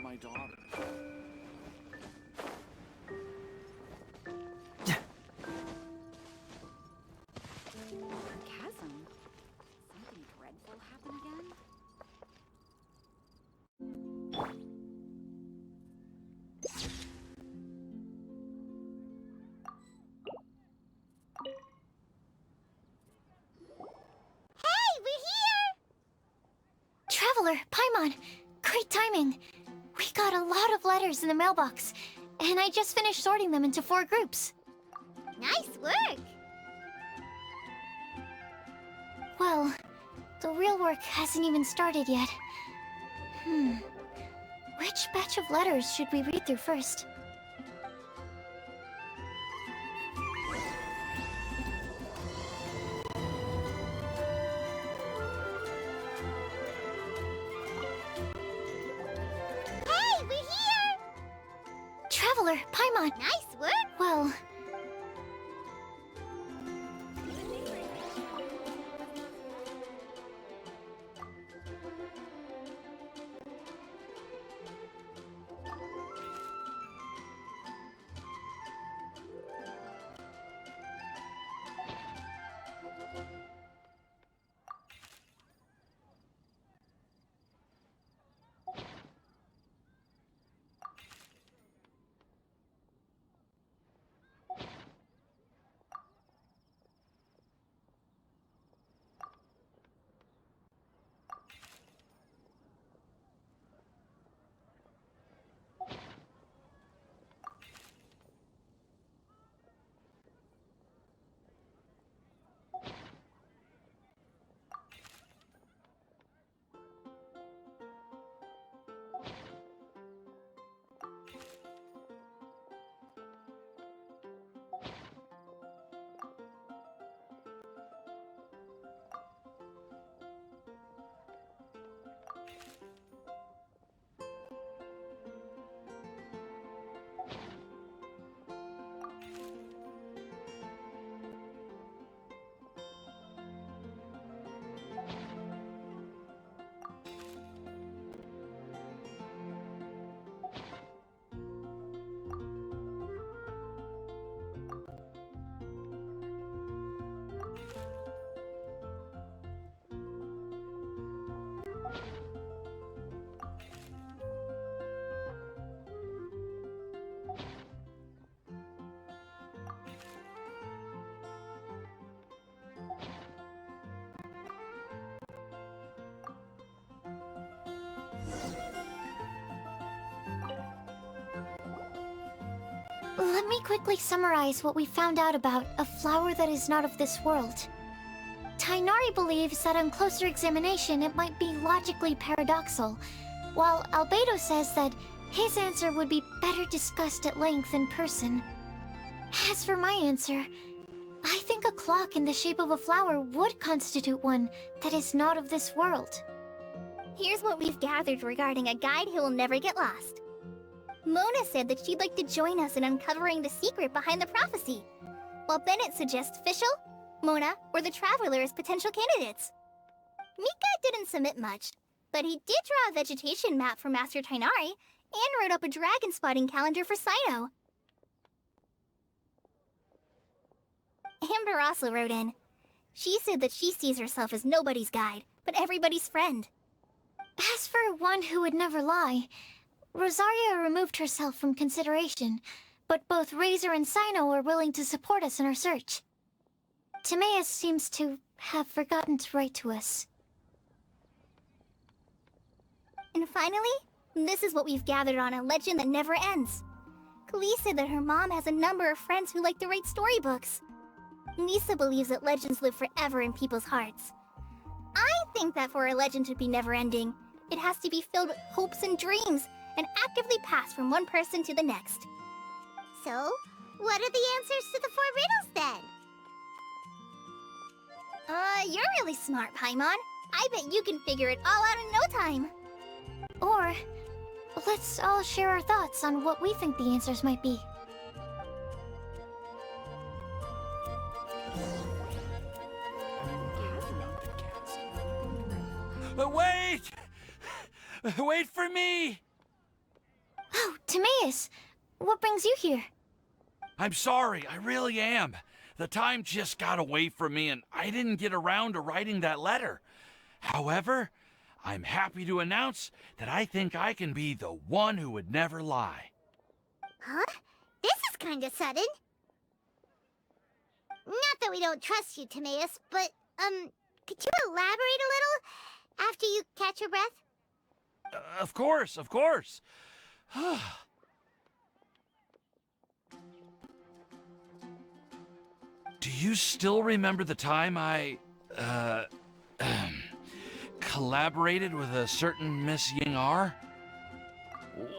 my daughter. Chasm? Something dreadful happen again? Hey, we're here! Traveler, Paimon, great timing. We got a lot of letters in the mailbox, and I just finished sorting them into 4 groups. Nice work! Well, the real work hasn't even started yet. Which batch of letters should we read through first? Hey, we're here! Traveler, Paimon. Nice work! Well... Let me quickly summarize what we found out about a flower that is not of this world. Tighnari believes that on closer examination it might be logically paradoxal, while Albedo says that his answer would be better discussed at length in person. As for my answer, I think a clock in the shape of a flower would constitute one that is not of this world. Here's what we've gathered regarding a guide who will never get lost. Mona said that she'd like to join us in uncovering the secret behind the prophecy, while Bennett suggests Fischl, Mona, or the Traveler as potential candidates. Mika didn't submit much, but he did draw a vegetation map for Master Tighnari and wrote up a dragon spotting calendar for Cyno. Amber also wrote in. She said that she sees herself as nobody's guide, but everybody's friend. As for one who would never lie, Rosaria removed herself from consideration, but both Razor and Cyno are willing to support us in our search. Timaeus seems to have forgotten to write to us. And finally, this is what we've gathered on a legend that never ends. Klee said that her mom has a number of friends who like to write storybooks. Lisa believes that legends live forever in people's hearts. I think that for a legend to be never-ending, it has to be filled with hopes and dreams, and actively pass from one person to the next. So, what are the answers to the 4 riddles then? You're really smart, Paimon. I bet you can figure it all out in no time. Or, let's all share our thoughts on what we think the answers might be. But wait! Wait for me! Timaeus, what brings you here? I'm sorry, I really am. The time just got away from me and I didn't get around to writing that letter. However, I'm happy to announce that I think I can be the one who would never lie. Huh? This is kinda sudden. Not that we don't trust you, Timaeus, but, could you elaborate a little after you catch your breath? Of course, of course. Do you still remember the time I, collaborated with a certain Miss Ying-R?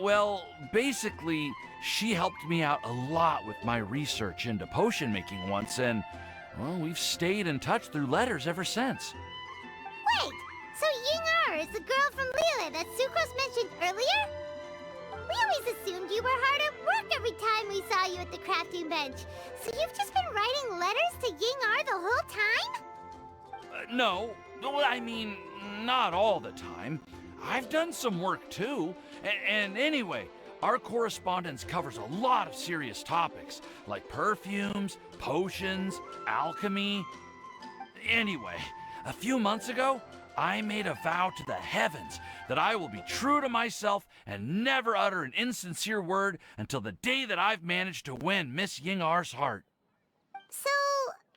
Well, basically, she helped me out a lot with my research into potion making once, and, well, we've stayed in touch through letters ever since. Wait, so Ying-R is the girl from Liyue that Sucrose mentioned earlier? We always assumed you were hard at work every time we saw you at the crafting bench. So you've just been writing letters to Ying-R the whole time? No, well, I mean, not all the time. I've done some work too. And anyway, our correspondence covers a lot of serious topics, like perfumes, potions, alchemy. Anyway, a few months ago, I made a vow to the heavens that I will be true to myself and never utter an insincere word until the day that I've managed to win Miss Ying-R's heart. So,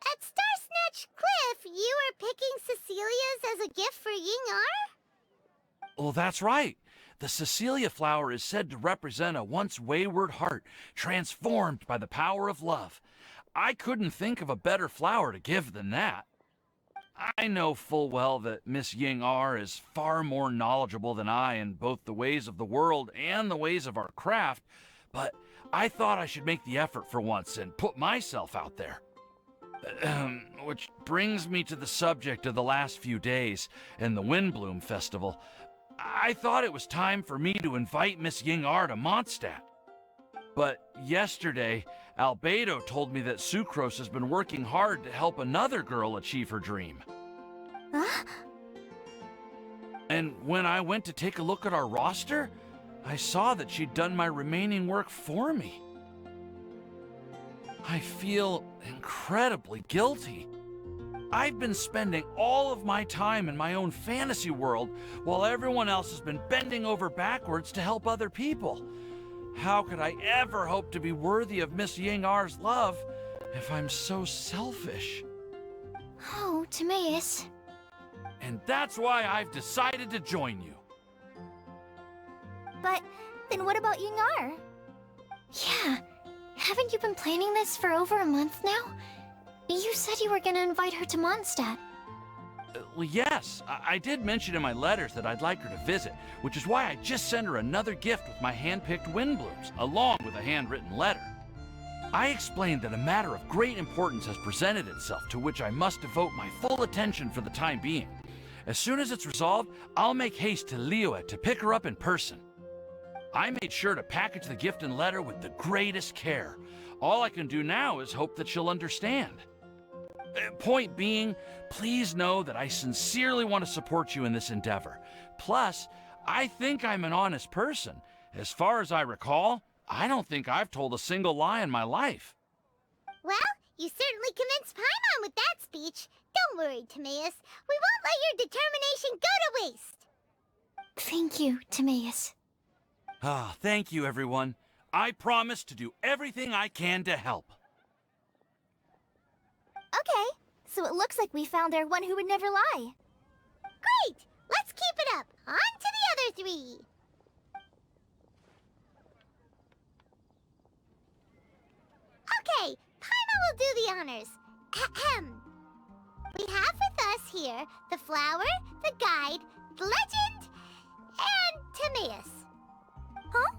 at Star Snatch Cliff, you were picking Cecilia's as a gift for Ying-R? Well, that's right. The Cecilia flower is said to represent a once wayward heart, transformed by the power of love. I couldn't think of a better flower to give than that. I know full well that Miss Ying-R is far more knowledgeable than I in both the ways of the world and the ways of our craft, but I thought I should make the effort for once and put myself out there. Which brings me to the subject of the last few days and the Windbloom Festival. I thought it was time for me to invite Miss Ying-R to Mondstadt. But yesterday, Albedo told me that Sucrose has been working hard to help another girl achieve her dream. Huh? And when I went to take a look at our roster, I saw that she'd done my remaining work for me. I feel incredibly guilty. I've been spending all of my time in my own fantasy world while everyone else has been bending over backwards to help other people. How could I ever hope to be worthy of Miss Ying-R's love if I'm so selfish? Oh, Timaeus. And that's why I've decided to join you. But then what about Ying-R? Yeah, haven't you been planning this for over a month now? You said you were gonna invite her to Mondstadt. Well, yes, I did mention in my letters that I'd like her to visit, which is why I just sent her another gift with my hand-picked Windblooms, along with a handwritten letter. I explained that a matter of great importance has presented itself to which I must devote my full attention for the time being. As soon as it's resolved, I'll make haste to Liyue to pick her up in person. I made sure to package the gift and letter with the greatest care. All I can do now is hope that she'll understand. Point being, please know that I sincerely want to support you in this endeavor. Plus, I think I'm an honest person. As far as I recall, I don't think I've told a single lie in my life. Well, you certainly convinced Paimon with that speech. Don't worry, Timaeus. We won't let your determination go to waste. Thank you, Timaeus. Ah, thank you, everyone. I promise to do everything I can to help. Okay, so it looks like we found our one who would never lie. Great! Let's keep it up. On to the other three. Okay, Paimon will do the honors. Ahem. We have with us here the flower, the guide, the legend, and Timaeus. Huh?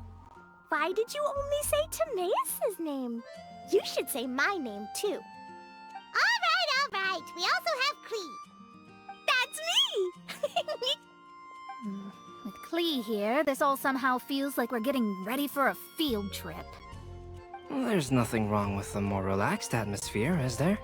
Why did you only say Timaeus' name? You should say my name, too. All right. We also have Klee. That's me! With Klee here, this all somehow feels like we're getting ready for a field trip. There's nothing wrong with a more relaxed atmosphere, is there?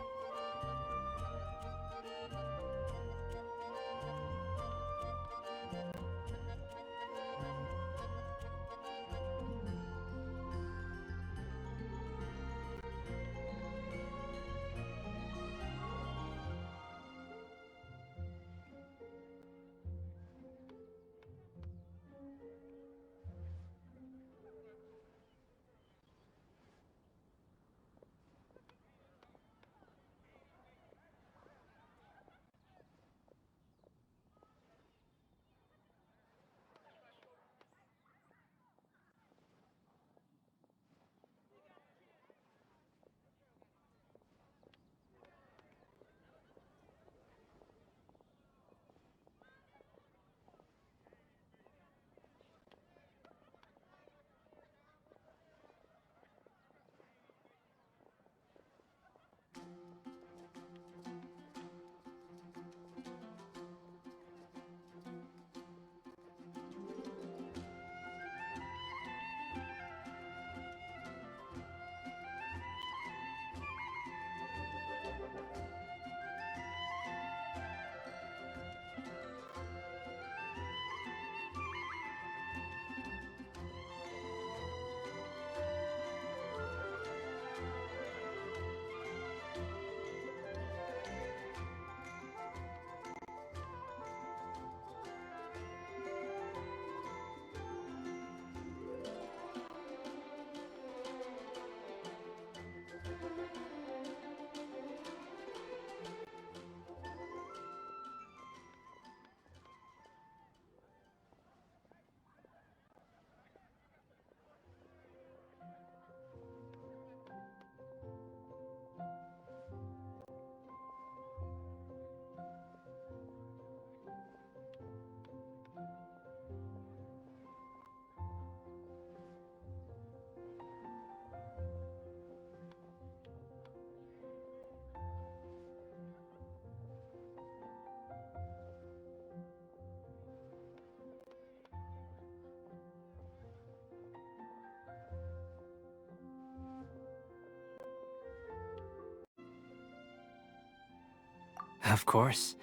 Of course.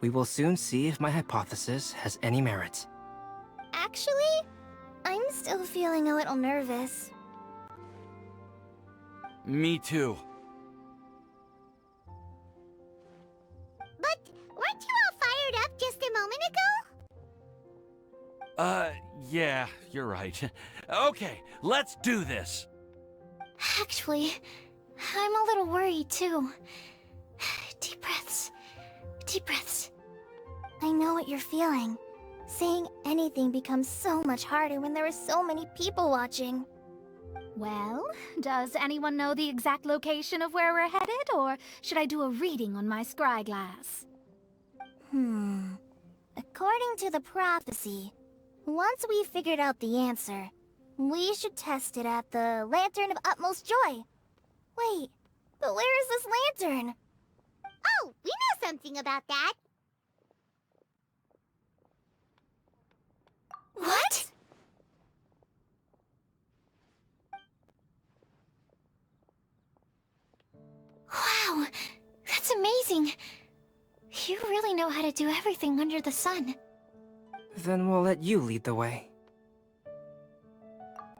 We will soon see if my hypothesis has any merit. Actually, I'm still feeling a little nervous. Me too. But weren't you all fired up just a moment ago? Yeah, you're right. Okay, let's do this. Actually, I'm a little worried too. Deep breaths. Deep breaths. I know what you're feeling. Saying anything becomes so much harder when there are so many people watching. Well, does anyone know the exact location of where we're headed, or should I do a reading on my scry glass? According to the prophecy, once we figured out the answer, we should test it at the Lantern of Utmost Joy. Wait, but where is this lantern? Oh, we know something about that. What? Wow, that's amazing. You really know how to do everything under the sun. Then we'll let you lead the way.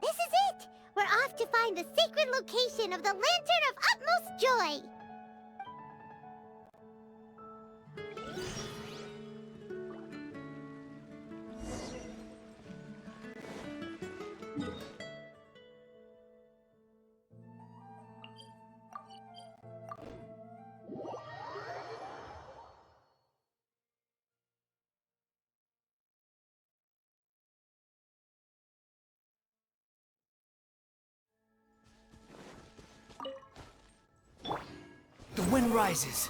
This is it! We're off to find the sacred location of the Lantern of Utmost Joy! The wind rises.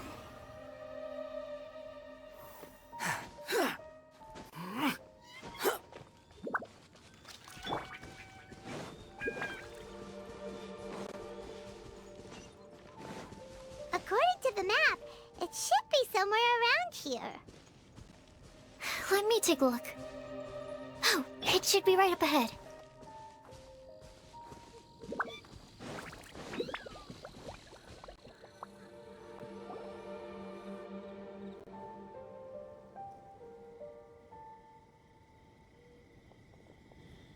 According to the map, it should be somewhere around here. Let me take a look. Oh, it should be right up ahead.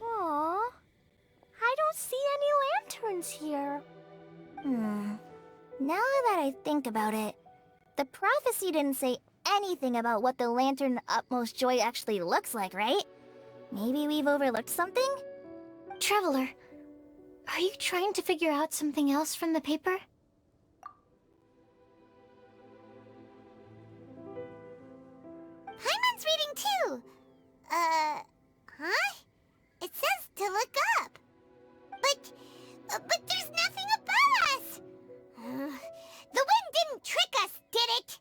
Aww, I don't see any lanterns here. Now that I think about it, the prophecy didn't say anything about what the Lantern of Utmost Joy actually looks like, right? Maybe we've overlooked something? Traveler, are you trying to figure out something else from the paper? Paimon's reading too! Huh? It says to look up. But there's nothing above us! The wind didn't trick us, did it?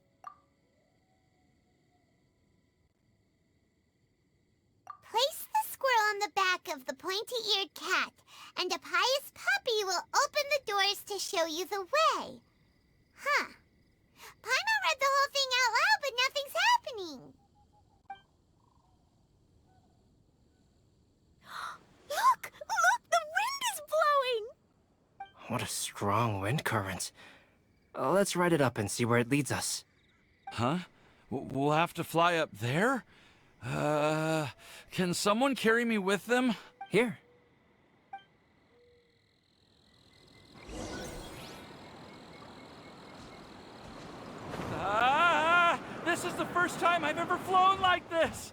Place the squirrel on the back of the pointy-eared cat, and a pious puppy will open the doors to show you the way. Huh. Paimon read the whole thing out loud, but nothing's happening. Look! Look! The wind is blowing! What a strong wind current. Let's write it up and see where it leads us. Huh? We'll have to fly up there? Can someone carry me with them? Here. Ah! This is the first time I've ever flown like this!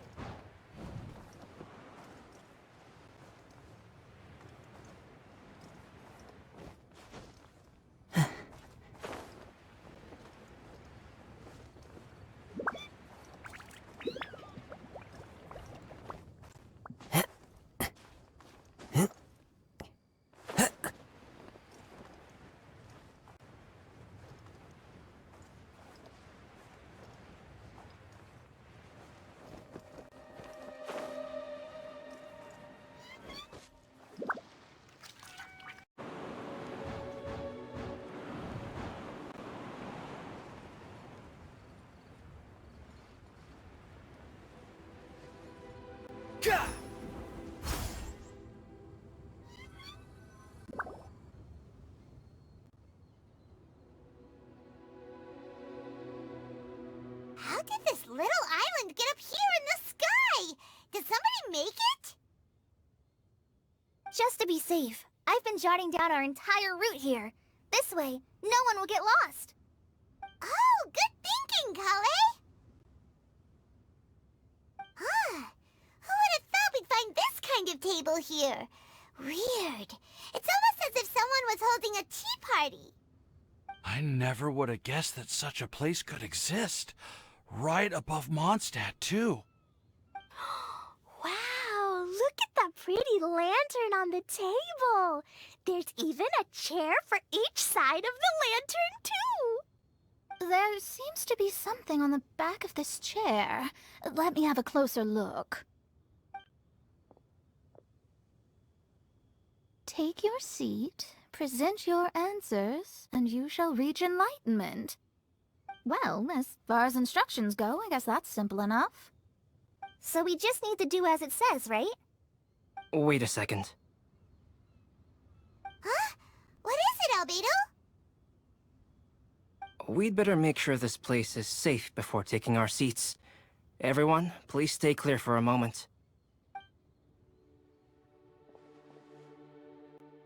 How did this little island get up here in the sky? Did somebody make it? Just to be safe, I've been jotting down our entire route here. This way, no one will get lost. Oh, good thinking, Kale! Huh. Who would have thought we'd find this kind of table here? Weird. It's almost as if someone was holding a tea party. I never would have guessed that such a place could exist. Right above Mondstadt, too. Wow, look at that pretty lantern on the table. There's even a chair for each side of the lantern, too. There seems to be something on the back of this chair. Let me have a closer look. Take your seat, present your answers, and you shall reach enlightenment. Well, as far as instructions go, I guess that's simple enough. So we just need to do as it says, right? Wait a second. Huh? What is it, Albedo? We'd better make sure this place is safe before taking our seats. Everyone, please stay clear for a moment.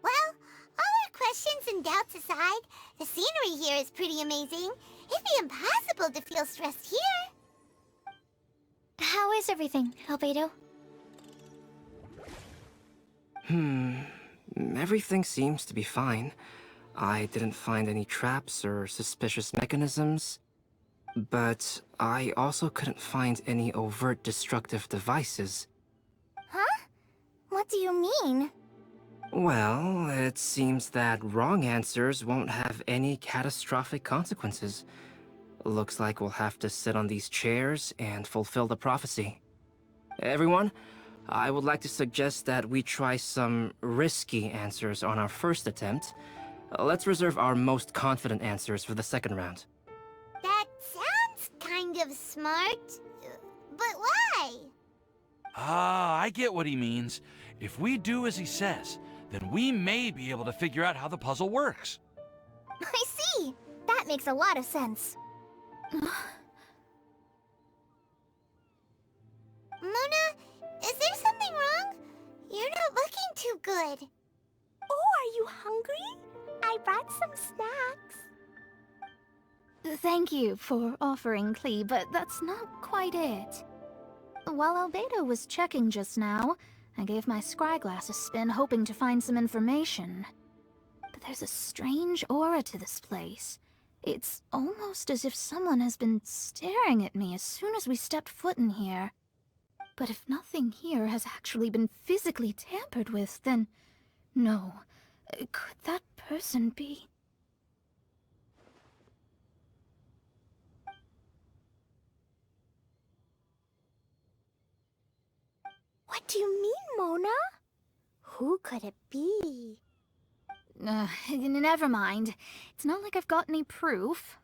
Well, all our questions and doubts aside, the scenery here is pretty amazing. It'd be impossible to feel stressed here. How is everything, Albedo? Everything seems to be fine. I didn't find any traps or suspicious mechanisms. But I also couldn't find any overt destructive devices. Huh? What do you mean? Well, it seems that wrong answers won't have any catastrophic consequences. Looks like we'll have to sit on these chairs and fulfill the prophecy. Everyone, I would like to suggest that we try some risky answers on our first attempt. Let's reserve our most confident answers for the second round. That sounds kind of smart. But why? Ah, I get what he means. If we do as he says, then we may be able to figure out how the puzzle works. I see. That makes a lot of sense. Mona, is there something wrong? You're not looking too good. Oh, are you hungry? I brought some snacks. Thank you for offering, Klee, but that's not quite it. While Albedo was checking just now, I gave my scryglass a spin hoping to find some information. But there's a strange aura to this place. It's almost as if someone has been staring at me as soon as we stepped foot in here. But if nothing here has actually been physically tampered with, then... no. Could that person be... What do you mean, Mona? Who could it be? Never mind. It's not like I've got any proof.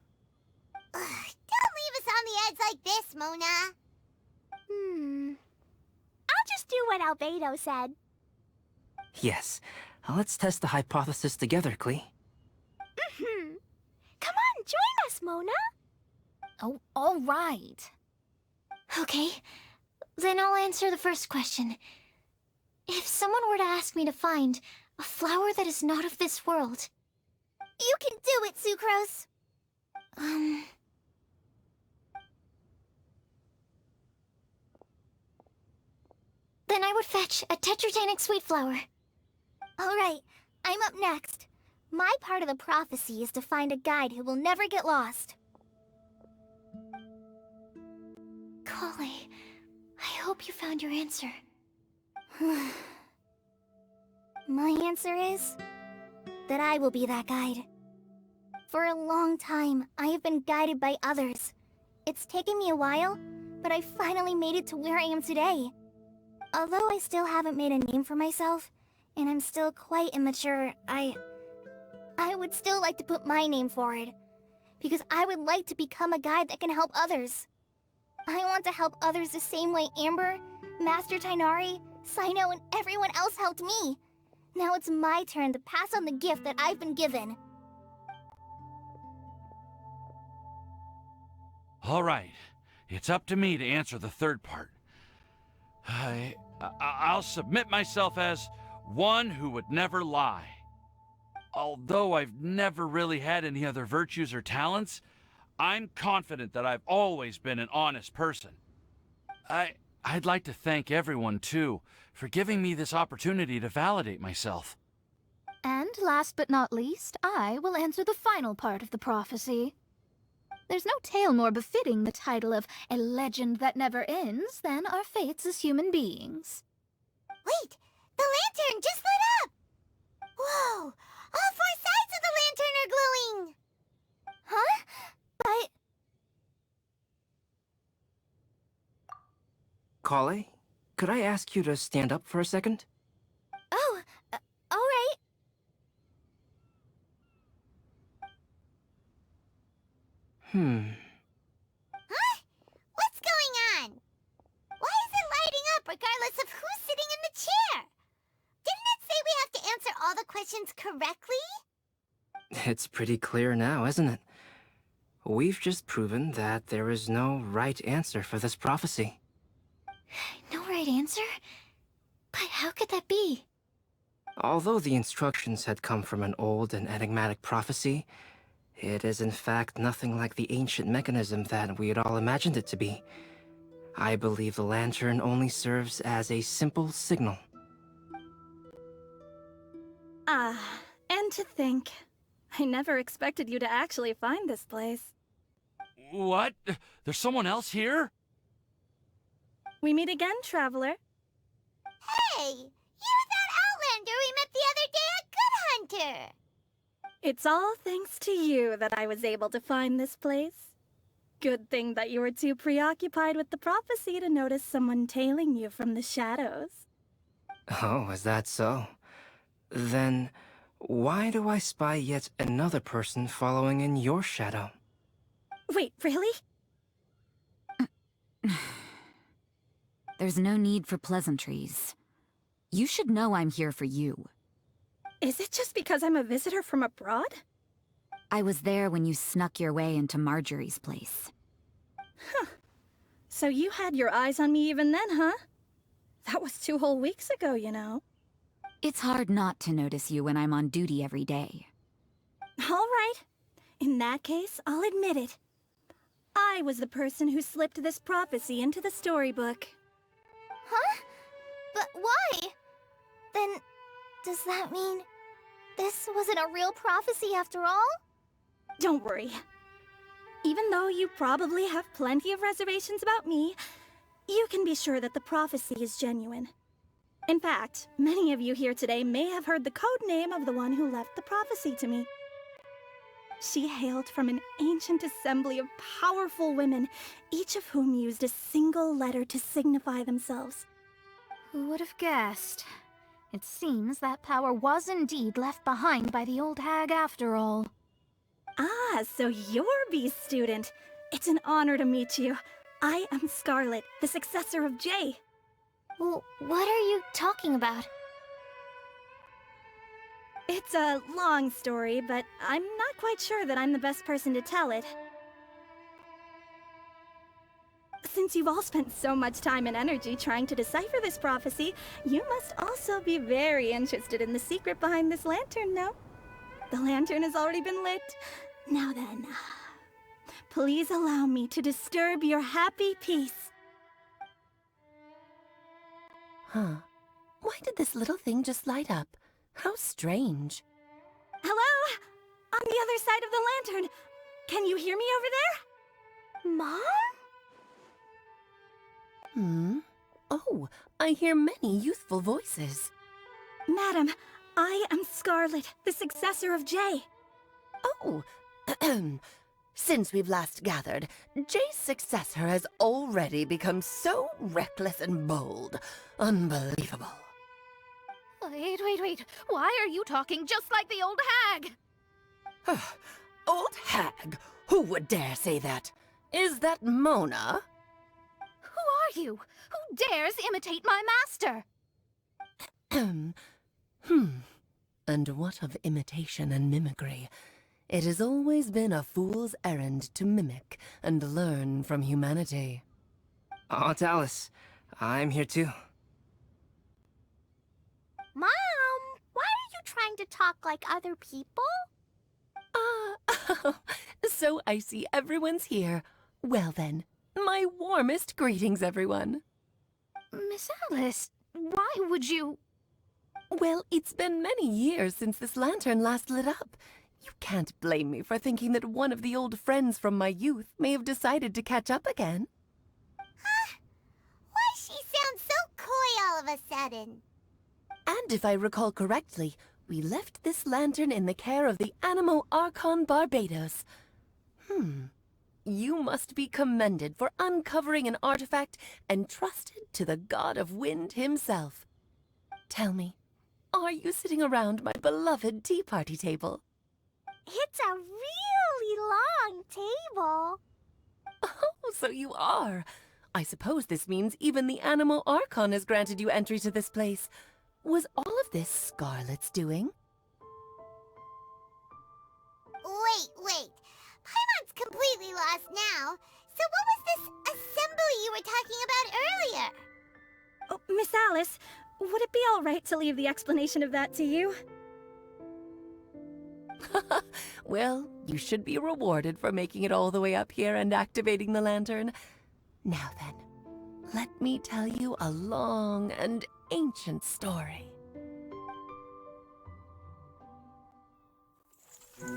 Ugh, don't leave us on the edge like this, Mona. I'll just do what Albedo said. Yes, let's test the hypothesis together, Klee. Come on, join us, Mona. Oh, all right. Okay, then I'll answer the first question. If someone were to ask me to find a flower that is not of this world, You can do it, Sucrose. then I would fetch a tetragenic sweet flower. All right, I'm up next. My part of the prophecy is to find a guide who will never get lost. Kale, I hope you found your answer. My answer is that I will be that guide. For a long time, I have been guided by others. It's taken me a while, but I finally made it to where I am today. Although I still haven't made a name for myself, and I'm still quite immature, I would still like to put my name forward. Because I would like to become a guide that can help others. I want to help others the same way Amber, Master Tighnari, Cyno, and everyone else helped me. Now it's my turn to pass on the gift that I've been given. All right, it's up to me to answer the third part. I'll submit myself as one who would never lie. Although I've never really had any other virtues or talents, I'm confident that I've always been an honest person. I'd like to thank everyone, too, for giving me this opportunity to validate myself. And last but not least, I will answer the final part of the prophecy. There's no tale more befitting the title of a legend that never ends than our fates as human beings. Wait! The lantern just lit up! Whoa! All four sides of the lantern are glowing! Huh? But... Kale, could I ask you to stand up for a second? Oh, alright. Huh? What's going on? Why is it lighting up regardless of who's sitting in the chair? Didn't it say we have to answer all the questions correctly? It's pretty clear now, isn't it? We've just proven that there is no right answer for this prophecy. No right answer? But how could that be? Although the instructions had come from an old and enigmatic prophecy, it is in fact nothing like the ancient mechanism that we had all imagined it to be. I believe the lantern only serves as a simple signal. And to think, I never expected you to actually find this place. What? There's someone else here? We meet again, traveler. Hey! You're that Outlander we met the other day at Good Hunter! It's all thanks to you that I was able to find this place. Good thing that you were too preoccupied with the prophecy to notice someone tailing you from the shadows. Oh, is that so? Then, why do I spy yet another person following in your shadow? Wait, really? There's no need for pleasantries. You should know I'm here for you. Is it just because I'm a visitor from abroad? I was there when you snuck your way into Marjorie's place. Huh. So you had your eyes on me even then, huh? That was 2 whole weeks ago, you know. It's hard not to notice you when I'm on duty every day. All right. In that case, I'll admit it. I was the person who slipped this prophecy into the storybook. Huh? But why? Then, does that mean this wasn't a real prophecy after all? Don't worry. Even though you probably have plenty of reservations about me, you can be sure that the prophecy is genuine. In fact, many of you here today may have heard the code name of the one who left the prophecy to me. She hailed from an ancient assembly of powerful women, each of whom used a single letter to signify themselves. Who would have guessed? It seems that power was indeed left behind by the old hag after all. Ah, so you're B's student. It's an honor to meet you. I am Scarlet, the successor of Jay. Well, what are you talking about? It's a long story, but I'm not quite sure that I'm the best person to tell it. Since you've all spent so much time and energy trying to decipher this prophecy, you must also be very interested in the secret behind this lantern, no? The lantern has already been lit. Now then, please allow me to disturb your happy peace. Huh. Why did this little thing just light up? How strange. Hello? On the other side of the lantern. Can you hear me over there? Mom? Oh, I hear many youthful voices. Madam, I am Scarlet, the successor of Jay. Oh, since we've last gathered, Jay's successor has already become so reckless and bold. Unbelievable. Wait. Why are you talking just like the old hag? Old hag? Who would dare say that? Is that Mona? Who are you? Who dares imitate my master? And what of imitation and mimicry? It has always been a fool's errand to mimic and learn from humanity. Oh, Alice, I'm here too. Mom, why are you trying to talk like other people? So I see everyone's here. Well then, my warmest greetings, everyone. Miss Alice, why would you... Well, it's been many years since this lantern last lit up. You can't blame me for thinking that one of the old friends from my youth may have decided to catch up again. Why she sounds so coy all of a sudden? And if I recall correctly, we left this lantern in the care of the Animo Archon Barbados. You must be commended for uncovering an artifact entrusted to the god of wind himself. Tell me, are you sitting around my beloved tea party table? It's a really long table. Oh, so you are. I suppose this means even the Animo Archon has granted you entry to this place. Was all of this Scarlet's doing? Wait. Paimon's completely lost now. So what was this assembly you were talking about earlier? Oh, Miss Alice, would it be all right to leave the explanation of that to you? Well, you should be rewarded for making it all the way up here and activating the lantern. Now then, let me tell you a long and ancient story.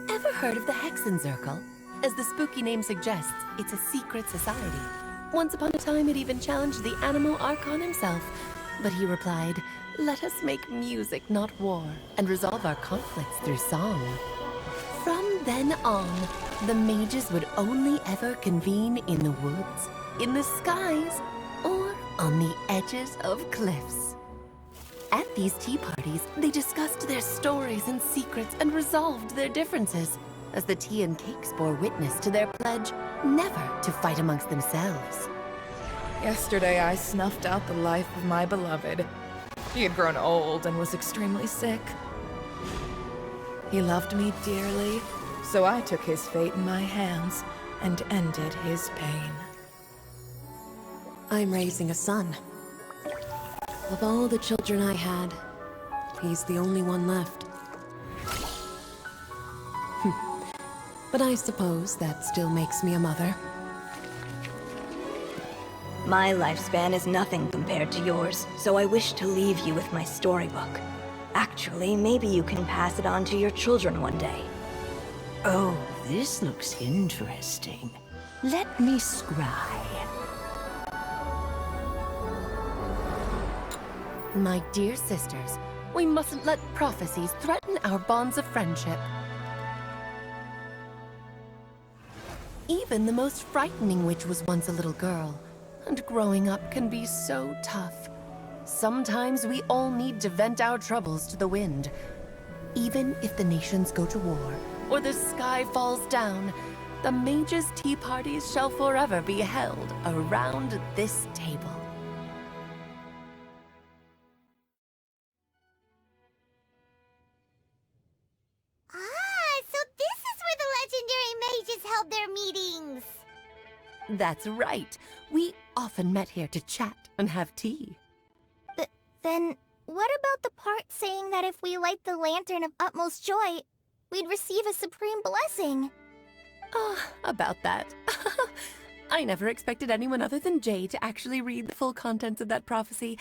Ever heard of the Hexenzirkel? As the spooky name suggests, it's a secret society. Once upon a time, it even challenged the Animo Archon himself. But he replied, "Let us make music, not war, and resolve our conflicts through song." From then on, the mages would only ever convene in the woods, in the skies, or on the edges of cliffs. At these tea parties, they discussed their stories and secrets and resolved their differences, as the tea and cakes bore witness to their pledge never to fight amongst themselves. Yesterday I snuffed out the life of my beloved. He had grown old and was extremely sick. He loved me dearly, so I took his fate in my hands and ended his pain. I'm raising a son. Of all the children I had, he's the only one left. But I suppose that still makes me a mother. My lifespan is nothing compared to yours, so I wish to leave you with my storybook. Actually, maybe you can pass it on to your children one day. Oh, this looks interesting. Let me scry. My dear sisters, we mustn't let prophecies threaten our bonds of friendship. Even the most frightening witch was once a little girl, and growing up can be so tough. Sometimes we all need to vent our troubles to the wind. Even if the nations go to war, or the sky falls down, the mages' tea parties shall forever be held around this table. That's right. We often met here to chat and have tea. Then, what about the part saying that if we light the lantern of utmost joy, we'd receive a supreme blessing? About that. I never expected anyone other than Jay to actually read the full contents of that prophecy.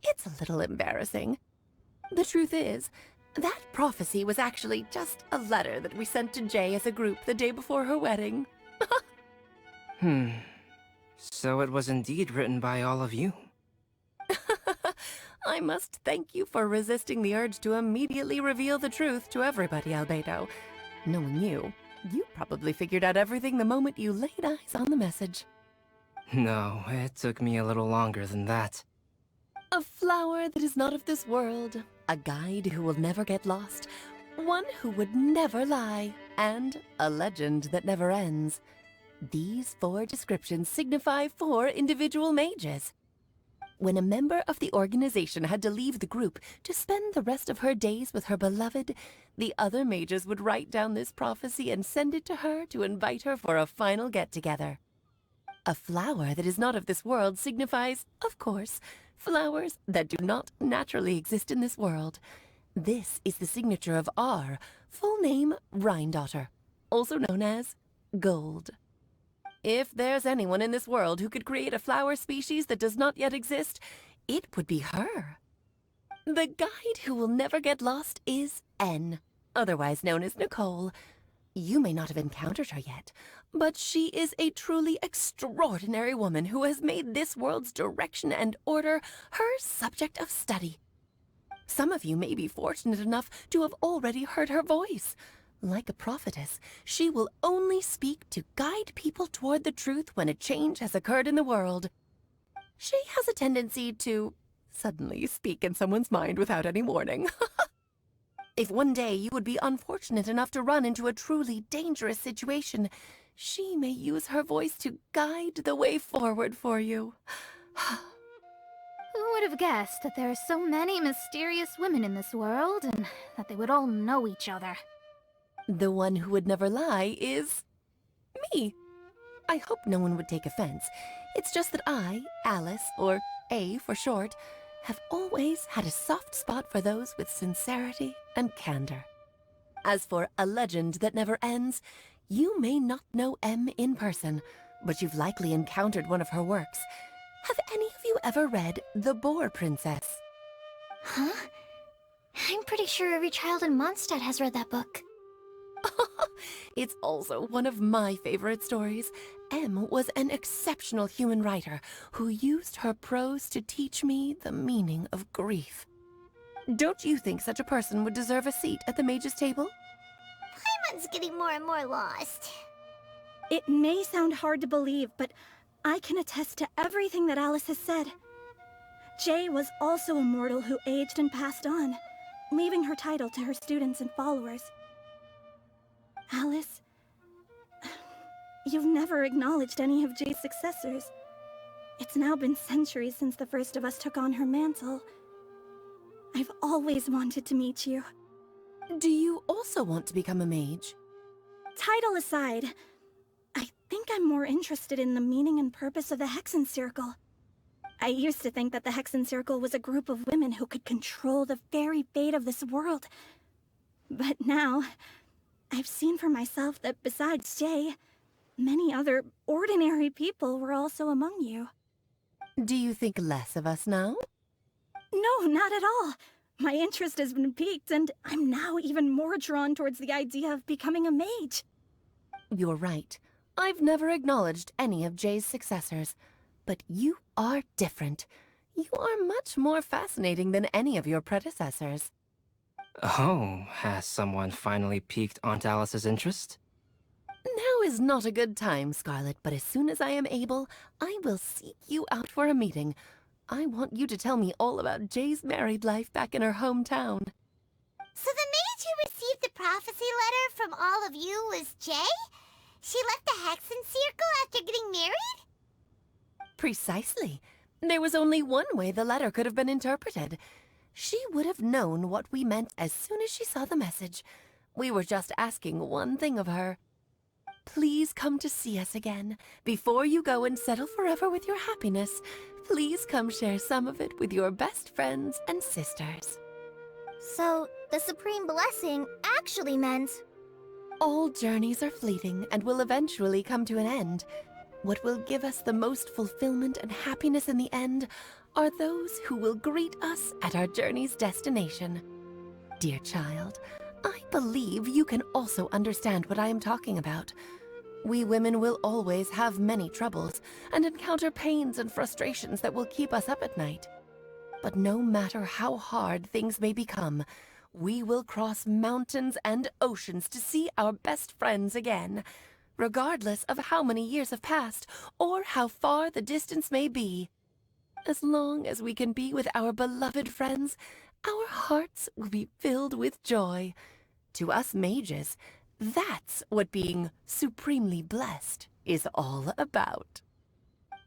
It's a little embarrassing. The truth is, that prophecy was actually just a letter that we sent to Jay as a group the day before her wedding. So it was indeed written by all of you. I must thank you for resisting the urge to immediately reveal the truth to everybody, Albedo. Knowing you, you probably figured out everything the moment you laid eyes on the message. No, it took me a little longer than that. A flower that is not of this world, a guide who will never get lost, one who would never lie, and a legend that never ends. These 4 descriptions signify 4 individual mages. When a member of the organization had to leave the group to spend the rest of her days with her beloved, the other mages would write down this prophecy and send it to her to invite her for a final get-together. A flower that is not of this world signifies, of course, flowers that do not naturally exist in this world. This is the signature of our full name, Rhine-daughter, also known as Gold. If there's anyone in this world who could create a flower species that does not yet exist, it would be her. The guide who will never get lost is N, otherwise known as Nicole. You may not have encountered her yet, but she is a truly extraordinary woman who has made this world's direction and order her subject of study. Some of you may be fortunate enough to have already heard her voice. Like a prophetess, she will only speak to guide people toward the truth when a change has occurred in the world. She has a tendency to suddenly speak in someone's mind without any warning. If one day you would be unfortunate enough to run into a truly dangerous situation, she may use her voice to guide the way forward for you. Who would have guessed that there are so many mysterious women in this world, and that they would all know each other? The one who would never lie is me. I hope no one would take offense. It's just that I, Alice, or A for short, have always had a soft spot for those with sincerity and candor. As for a legend that never ends, you may not know M in person, but you've likely encountered one of her works. Have any of you ever read The Boar Princess? Huh? I'm pretty sure every child in Mondstadt has read that book. It's also one of my favorite stories. M was an exceptional human writer who used her prose to teach me the meaning of grief. Don't you think such a person would deserve a seat at the mage's table? Paimon's getting more and more lost. It may sound hard to believe, but I can attest to everything that Alice has said. Jay was also a mortal who aged and passed on, leaving her title to her students and followers. Alice, you've never acknowledged any of Jay's successors. It's now been centuries since the first of us took on her mantle. I've always wanted to meet you. Do you also want to become a mage? Title aside, I think I'm more interested in the meaning and purpose of the Hexen Circle. I used to think that the Hexen Circle was a group of women who could control the very fate of this world. But now, I've seen for myself that besides Jay, many other ordinary people were also among you. Do you think less of us now? No, not at all. My interest has been piqued, and I'm now even more drawn towards the idea of becoming a mage. You're right. I've never acknowledged any of Jay's successors. But you are different. You are much more fascinating than any of your predecessors. Oh, has someone finally piqued Aunt Alice's interest? Now is not a good time, Scarlet, but as soon as I am able, I will seek you out for a meeting. I want you to tell me all about Jay's married life back in her hometown. So the mage who received the prophecy letter from all of you was Jay? She left the Hexen Circle after getting married? Precisely. There was only one way the letter could have been interpreted. She would have known what we meant as soon as she saw the message. We were just asking one thing of her. please come to see us again. Before you go and settle forever with your happiness, please come share some of it with your best friends and sisters. So, the Supreme Blessing actually meant... All journeys are fleeting and will eventually come to an end. What will give us the most fulfillment and happiness in the end are those who will greet us at our journey's destination. Dear child, I believe you can also understand what I am talking about. We women will always have many troubles and encounter pains and frustrations that will keep us up at night. But no matter how hard things may become, we will cross mountains and oceans to see our best friends again, regardless of how many years have passed or how far the distance may be. As long as we can be with our beloved friends, our hearts will be filled with joy. To us mages, that's what being supremely blessed is all about.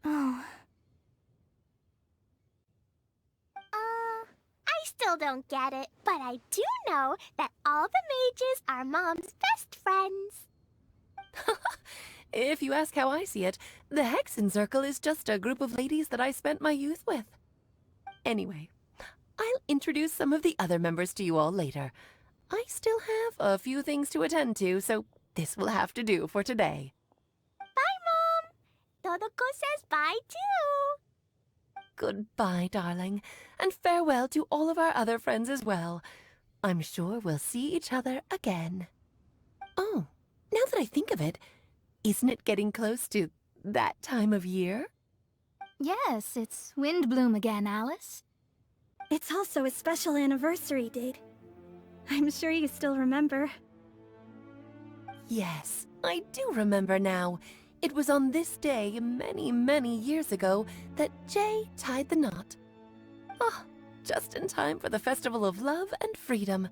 Oh. I still don't get it, but I do know that all the mages are Mom's best friends. If you ask how I see it, the Hexen Circle is just a group of ladies that I spent my youth with. Anyway, I'll introduce some of the other members to you all later. I still have a few things to attend to, so this will have to do for today. Bye, Mom. Todoko says bye, too. Goodbye, darling, and farewell to all of our other friends as well. I'm sure we'll see each other again. Oh, now that I think of it, isn't it getting close to that time of year? Yes, it's Windbloom again, Alice. It's also a special anniversary date. I'm sure you still remember. Yes, I do remember now. It was on this day many, many years ago that Jay tied the knot. Ah, just in time for the Festival of Love and Freedom.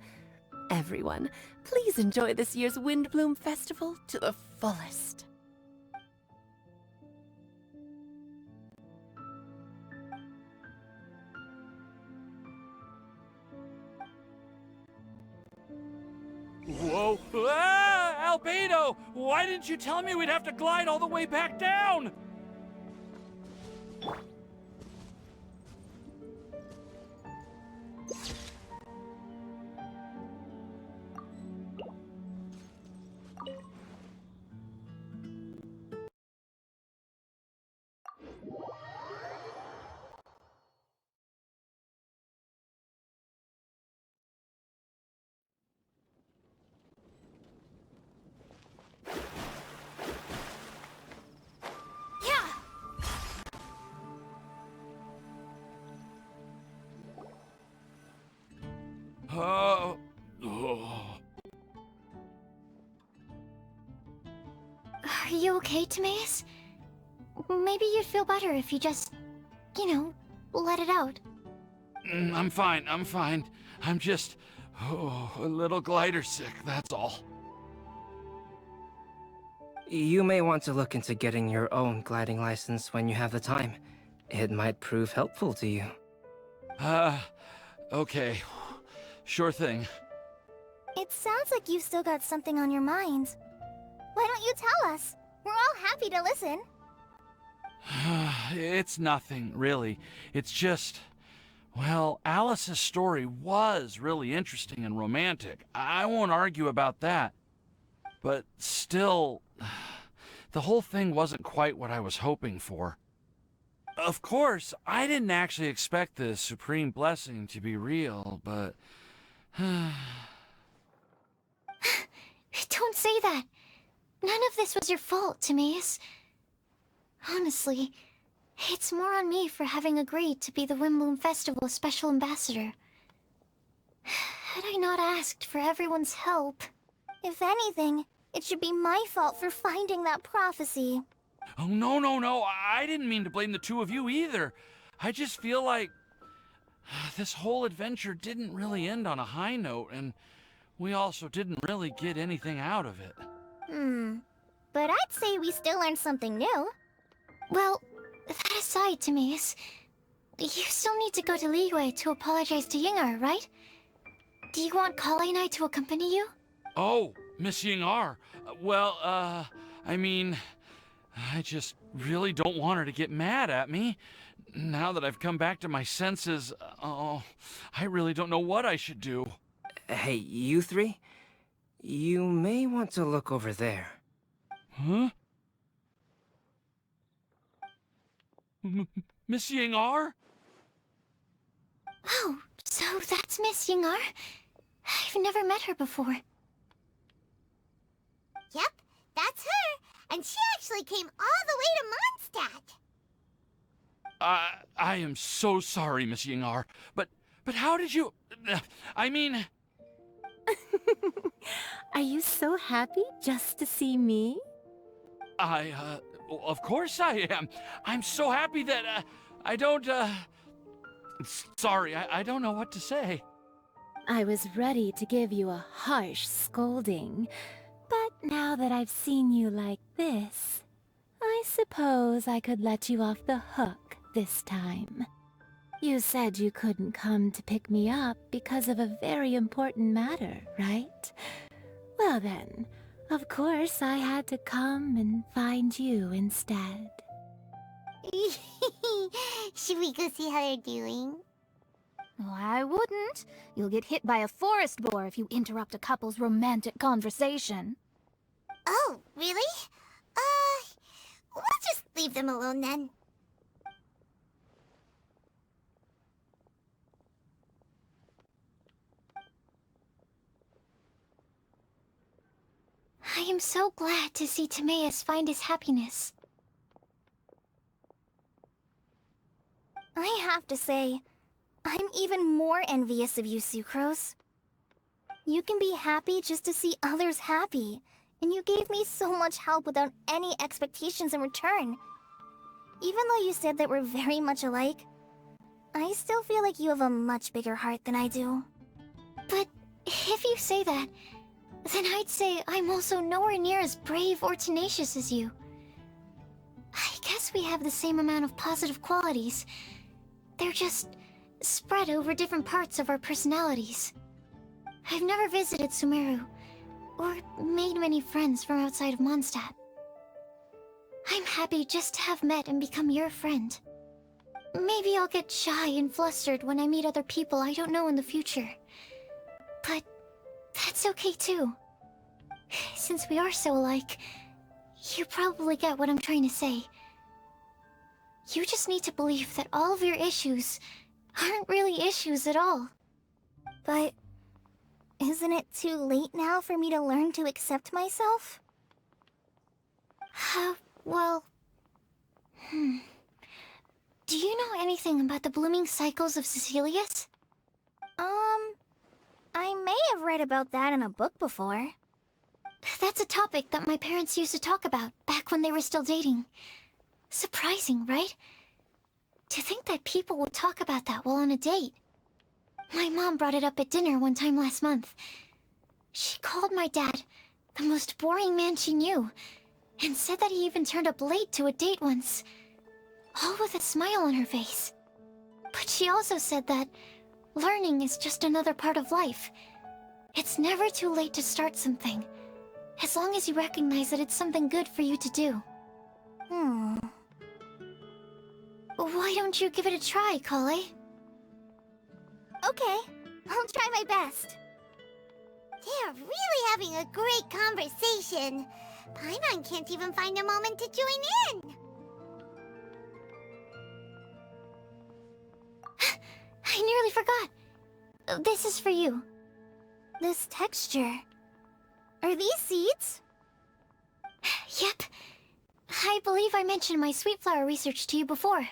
Everyone, please enjoy this year's Windbloom Festival to the fullest. Whoa! Ah! Albedo! Why didn't you tell me we'd have to glide all the way back down? Oh. Are you okay, Timaeus? Maybe you'd feel better if you just, let it out. I'm fine, I'm fine. I'm just, a little glider sick, that's all. You may want to look into getting your own gliding license when you have the time. It might prove helpful to you. Okay. Sure thing. It sounds like you've still got something on your mind. Why don't you tell us? We're all happy to listen. It's nothing, really. It's just... Well, Alice's story was really interesting and romantic. I won't argue about that. But still, the whole thing wasn't quite what I was hoping for. Of course, I didn't actually expect the Supreme Blessing to be real, but... Don't say that. None of this was your fault, Timaeus. Honestly, it's more on me for having agreed to be the Windbloom Festival Special Ambassador. Had I not asked for everyone's help... If anything, it should be my fault for finding that prophecy. Oh, no. I didn't mean to blame the two of you either. I just feel like... this whole adventure didn't really end on a high note, and we also didn't really get anything out of it. But I'd say we still learned something new. Well, that aside, Timaeus, you still need to go to Liyue to apologize to Yingar, right? Do you want Kale and I to accompany you? Oh, Miss Yingar. Well, I mean, I just really don't want her to get mad at me. Now that I've come back to my senses, oh, I really don't know what I should do. Hey, you three? You may want to look over there. Huh? Miss Ying-ar? Oh, so that's Miss Ying-ar? I've never met her before. Yep, that's her. And she actually came all the way to Mondstadt. I am so sorry, Miss Ying-ar, but how did you... I mean... Are you so happy just to see me? Well, of course I am. I'm so happy that, I don't, Sorry, I don't know what to say. I was ready to give you a harsh scolding, but now that I've seen you like this, I suppose I could let you off the hook this time. You said you couldn't come to pick me up because of a very important matter, right? Well then, of course I had to come and find you instead. Should we go see how they're doing? Oh, I wouldn't. You'll get hit by a forest boar if you interrupt a couple's romantic conversation. Oh, really? We'll just leave them alone then. I am so glad to see Timaeus find his happiness. I have to say, I'm even more envious of you, Sucrose. You can be happy just to see others happy, and you gave me so much help without any expectations in return. Even though you said that we're very much alike, I still feel like you have a much bigger heart than I do. But if you say that, then I'd say I'm also nowhere near as brave or tenacious as you. I guess we have the same amount of positive qualities. They're just spread over different parts of our personalities. I've never visited Sumeru, or made many friends from outside of Mondstadt. I'm happy just to have met and become your friend. Maybe I'll get shy and flustered when I meet other people I don't know in the future. But that's okay too. Since we are so alike, you probably get what I'm trying to say. You just need to believe that all of your issues aren't really issues at all. But isn't it too late now for me to learn to accept myself? Well... Do you know anything about the blooming cycles of Cecilius? I may have read about that in a book before. That's a topic that my parents used to talk about back when they were still dating. Surprising, right? To think that people would talk about that while on a date. My mom brought it up at dinner one time last month. She called my dad the most boring man she knew, and said that he even turned up late to a date once, all with a smile on her face. But she also said that learning is just another part of life. It's never too late to start something, as long as you recognize that it's something good for you to do. Why don't you give it a try, Kale? Okay, I'll try my best. They're really having a great conversation. Paimon can't even find a moment to join in. I nearly forgot. This is for you. This texture... Are these seeds? Yep. I believe I mentioned my sweet flower research to you before.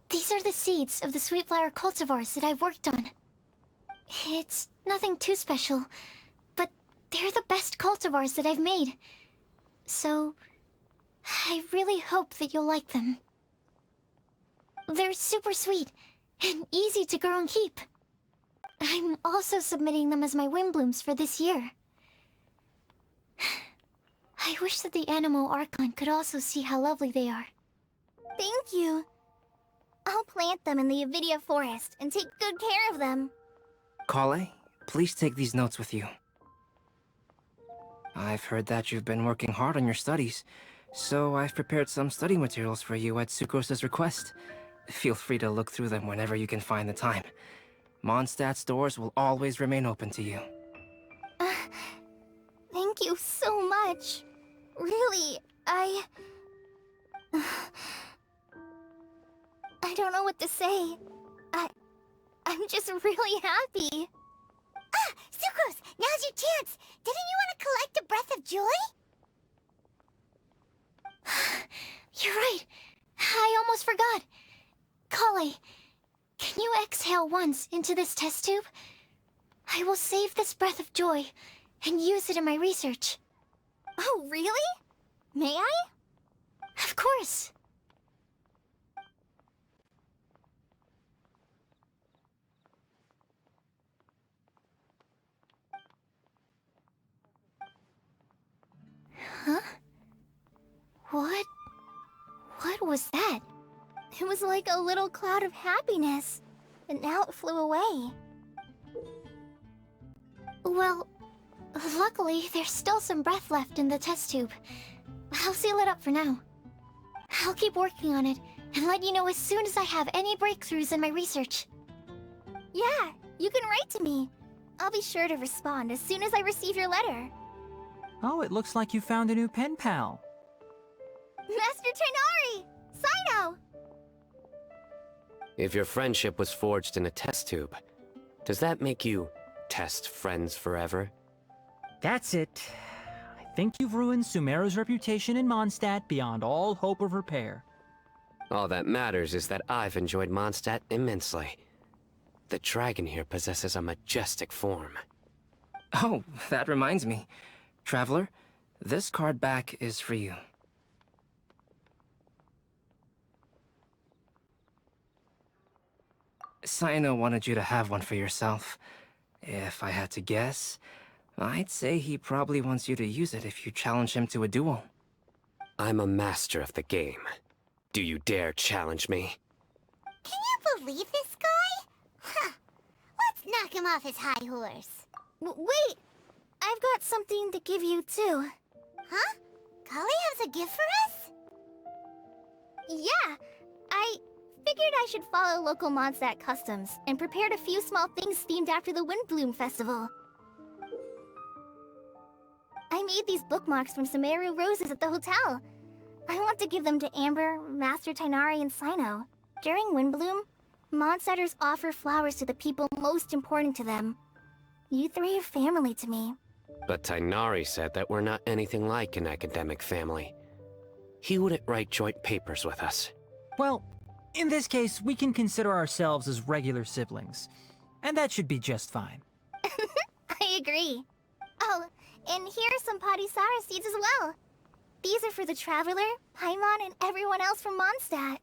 These are the seeds of the sweet flower cultivars that I've worked on. It's nothing too special, but they're the best cultivars that I've made. So, I really hope that you'll like them. They're super sweet and easy to grow and keep. I'm also submitting them as my wind blooms for this year. I wish that the Animo Archon could also see how lovely they are. Thank you. I'll plant them in the Avidia forest and take good care of them. Kale, please take these notes with you. I've heard that you've been working hard on your studies, so I've prepared some study materials for you at Sucrose's request. Feel free to look through them whenever you can find the time. Mondstadt's doors will always remain open to you. Thank you so much. Really, I don't know what to say. I'm just really happy. Ah! Sucrose! Now's your chance! Didn't you want to collect a breath of joy? You're right. I almost forgot. Kale, can you exhale once into this test tube? I will save this breath of joy and use it in my research. Oh, really? May I? Of course. Huh? What was that? It was like a little cloud of happiness, but now it flew away. Well, luckily there's still some breath left in the test tube. I'll seal it up for now. I'll keep working on it and let you know as soon as I have any breakthroughs in my research. Yeah, you can write to me. I'll be sure to respond as soon as I receive your letter. Oh, it looks like you found a new pen pal. Master Tainari! Sino! If your friendship was forged in a test tube, does that make you test friends forever? That's it. I think you've ruined Sumeru's reputation in Mondstadt beyond all hope of repair. All that matters is that I've enjoyed Mondstadt immensely. The dragon here possesses a majestic form. Oh, that reminds me. Traveler, this card back is for you. Sino wanted you to have one for yourself. If I had to guess, I'd say he probably wants you to use it if you challenge him to a duel. I'm a master of the game. Do you dare challenge me? Can you believe this guy? Huh. Let's knock him off his high horse. Wait! I've got something to give you, too. Huh? Kale has a gift for us? Yeah! I figured I should follow local Mondstadt customs and prepared a few small things themed after the Windbloom Festival. I made these bookmarks from Sumeru roses at the hotel. I want to give them to Amber, Master Tainari, and Sino. During Windbloom, Mondstadters offer flowers to the people most important to them. You three are family to me. But Tainari said that we're not anything like an academic family. He wouldn't write joint papers with us. Well, in this case, we can consider ourselves as regular siblings. And that should be just fine. I agree. Oh, and here are some Padisara seeds as well. These are for the Traveler, Paimon, and everyone else from Mondstadt.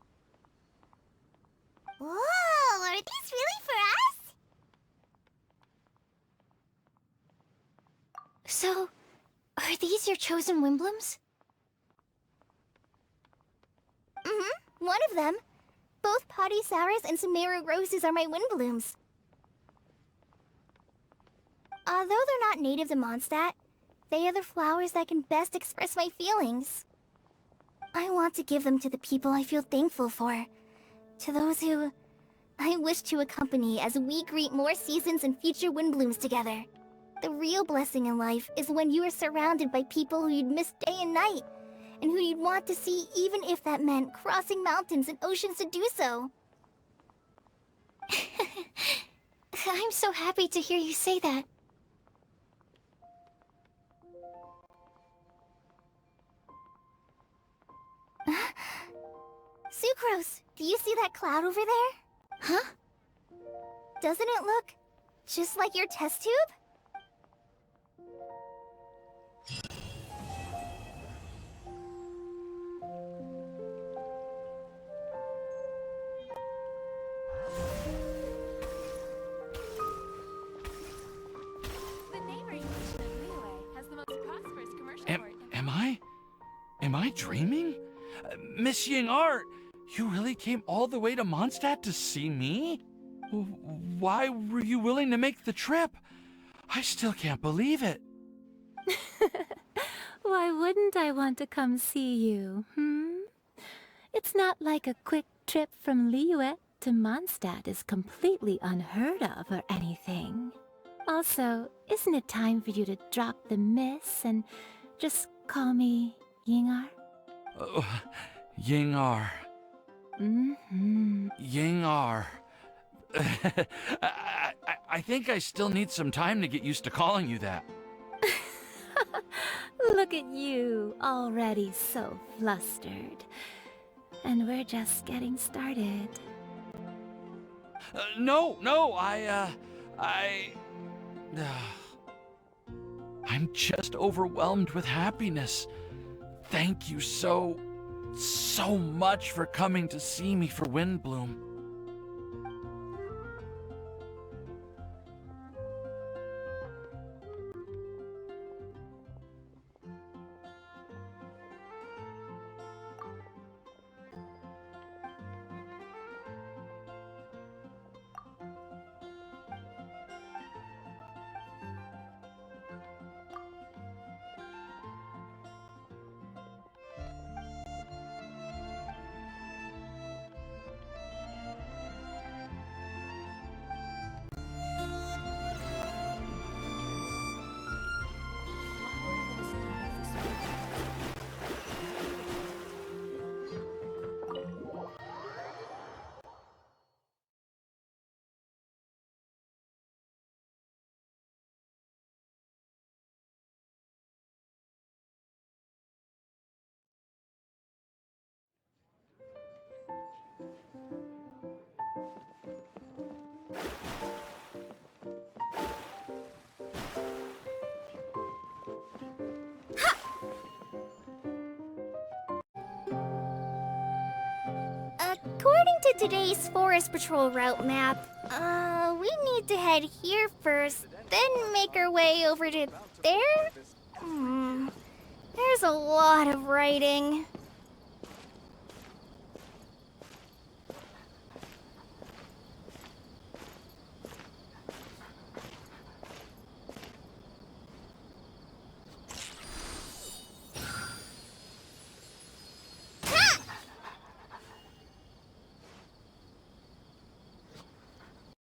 Whoa, are these really for us? So, are these your chosen Windblooms? Mm-hmm, one of them. Both Padisaras and Sumeru roses are my Windblooms. Although they're not native to Mondstadt, they are the flowers that can best express my feelings. I want to give them to the people I feel thankful for. To those who I wish to accompany as we greet more seasons and future Windblooms together. The real blessing in life is when you are surrounded by people who you'd miss day and night, and who you'd want to see even if that meant crossing mountains and oceans to do so. I'm so happy to hear you say that. Sucrose, do you see that cloud over there? Huh? Doesn't it look just like your test tube? Am I dreaming? Miss Ying Art, you really came all the way to Mondstadt to see me? Why were you willing to make the trip? I still can't believe it. Why wouldn't I want to come see you, It's not like a quick trip from Liyue to Mondstadt is completely unheard of or anything. Also, isn't it time for you to drop the miss and just call me Yingar? Yingar. Mm-hmm. Yingar. I think I still need some time to get used to calling you that. Look at you, already so flustered. And we're just getting started. No, I'm just overwhelmed with happiness. Thank you so much for coming to see me for Windbloom. According to today's Forest Patrol route map, we need to head here first, then make our way over to there? There's a lot of writing.